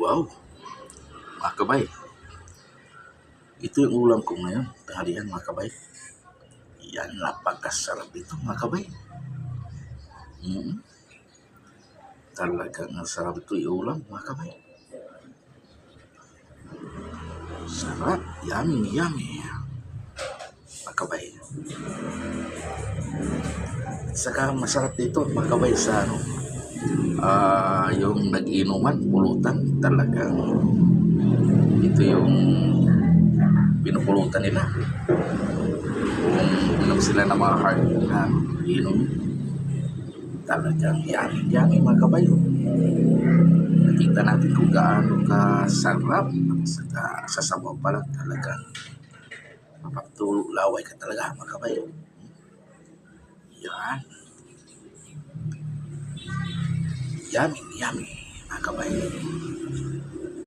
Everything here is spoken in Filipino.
Wow, mga kabay, ito yung ulam ko ngayon, tanghalian mga kabay. Yan, napakasarap ito mga kabay. Mm, Talagang sarap ito yung ulam mga kabay. Sarap, yummy, yummy mga kabay. Saka masarap dito mga kabay sa yung nag-inuman, pulutan, talagang ito yung pinupulutan nila. Kung inom sila ng mga hard na inom, talagang yummy mga kabay. Nakita natin kung gaano kasarap. Saka sa sabaw pa lang talagang mapagtulaway ka talaga mga kabay. Yan, yummy mga kabay.